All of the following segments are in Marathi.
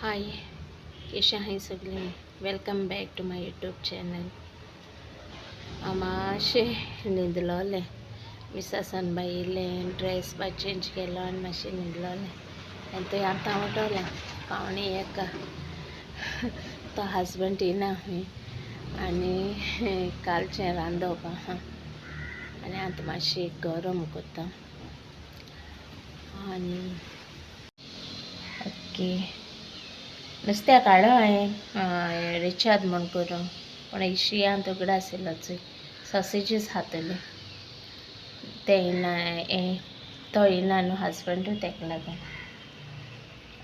हाय, कशें आहाय सगळीं? Welcome back to my YouTube channel. हांव मातशें न्हिदलोलें. मिसासान बायिल्लें, ड्रेस बा चेंज केलो आनी मातशें न्हिदलोलें. आनी थंय आतां उठोलें 12:45. तो हजबंड येना खंय आनी कालचें रांदप आहा आनी आतां मातशें गरम करता आनी ओके. नुस्त्या काडलो हांवें रिचाद म्हण करून, पूण इशियान उगडा आशिल्लो चोय सॉसेजीस खातले. ते येना, तो येना न्हू हजबंड, तेका लागून.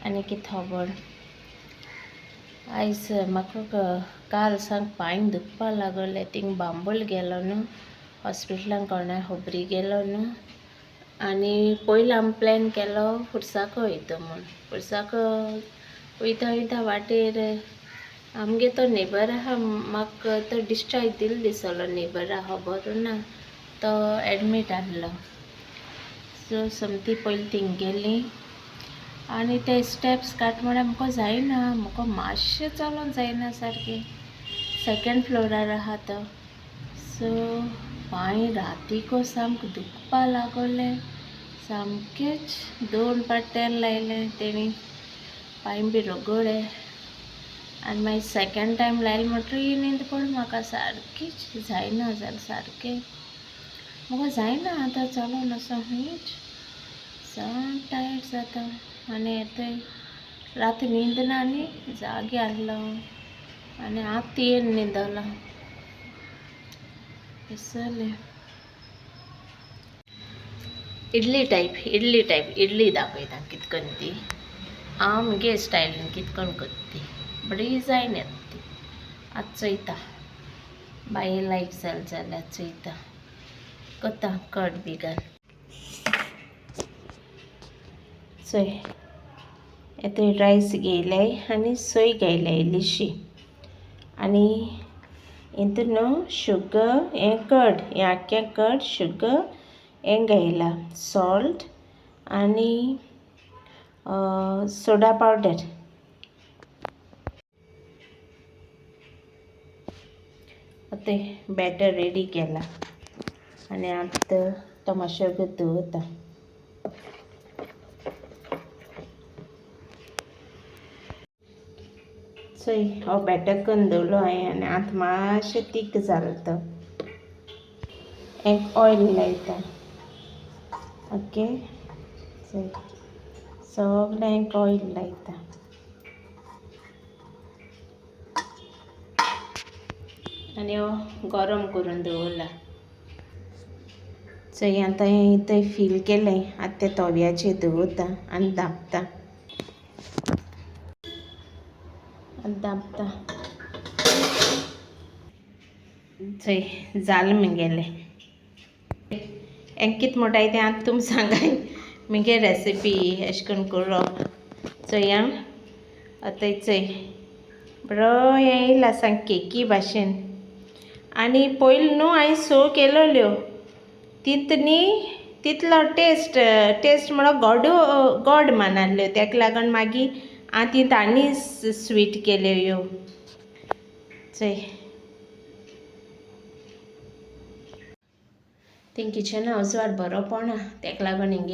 आनी कितें खबर? आयज म्हाका काल सांग पांय दुखपा लागले. थिंग बांबोल गेलो न्हू, हॉस्पिटलान कोणा खबरी गेलो न्हू. आनी पयलीं आमी प्लॅन केलो फुरसाको वयता म्हूण. फुरसाको वयता वाटेर आमगे तो नेबर आहा, म्हाका तो डिस्चार्ज दिलो दिसलो. नेबर आहा बरो ना, तो एडमीट आहलो. सो समती पयलीं थिंग गेलीं आनी ते स्टेप्स काट म्हळ्यार म्हाका जायना. म्हाका मातशें चलोंक जायना सारकें. सेकंड फ्लोरार आहा तो. सो पांय रातीको सामको दुखपा लागले. सामकेच 2 पाट तेल लायलें तेणी, पांय बी रगडले. आनी मागीर सेकंड टायम लायलें म्हणटरी न्हीद पडली म्हाका. सारकीच जायना जालें सारकें. म्हाका जायना आतां चलोन असो खंयच. साम टायर्ड जाता आनी येतय राती न्हीद ना न्ही, जागे आहलो आनी आतां येवन न्हिदलो. इसलें इडली टायप दाखयता कितें करून ती. हांव म्हगे स्टायलीन कितें करून करता ती. बरी जायन येता ती. आतां चोयता, बाये लायक जालें जाल्यार चोयता. कोता कर्ड बी घाल. चोय येतय रायस घेयल्याय आनी सोय घायल्याय इल्लीशी. आनी हितून न्हू शुगर, कर्ड, आख्खें कर्ड, शुगर, घायला सॉल्ट आनी सोडा पावडर. आतां बॅटर रेडी केला आनी आतां तो मातसो दवरता. चोय हो बॅटर करून दवरलो हांवें आनी आतां मातशें तीक जालें तो. ऑयल लायता. ओके, चोय सगळ्यांक ऑयल लायता आनी हो गरम करून दवरला. चोय आतां हें थंय फील केलें. आतां ते तव्याचेर दवरता आनी धांपता. चोय जालें म्हगेलें. हें कितें म्हणटाय तें आतां तुमी सांगाय. म्हगे रेसिपी अशें करून करप. चोय आं आतां चोय बरो हें येयला सांग केकी भाशेन. आनी पयलीं न्हू हांवें सो केलोल्यो तितलो टेस्ट म्हणल्यार गोड मानाल्यो. तेका लागोन मागीर हांव तिंत आनी स्वीट केल्यो ह्यो. चोय थिंग किचना उजवाड बरो पडना, तेका लागोन हिंग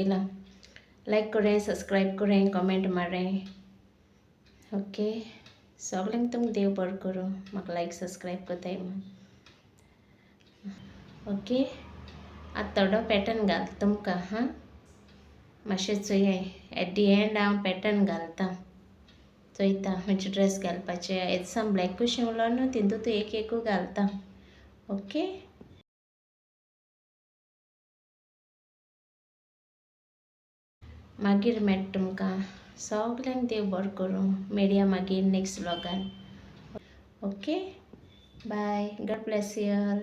लायक करें, सब्सक्रायब करें, कमेंट मारें. ओके, सगळ्यांक तुमकां देव बरें करूं. म्हाका लायक सब्सक्रायब करताय म्हूण. ओके, आतां थोडो पॅटर्न घालता तुमकां. हां, मातशें चोयाय. एट दी एंड हांव पॅटर्न घालता. चोयता खंयचे ड्रेस घालपाचे. हेजो साम ब्लॅकूच शिंवलो न्हू, तितूंत एक घालता. ओके, मागीर मेळटा तुमकां. सगळ्यांक देव बरें करूं. मेळया मागीर नेक्स्ट व्लॉगान. Okay, bye. God bless you all.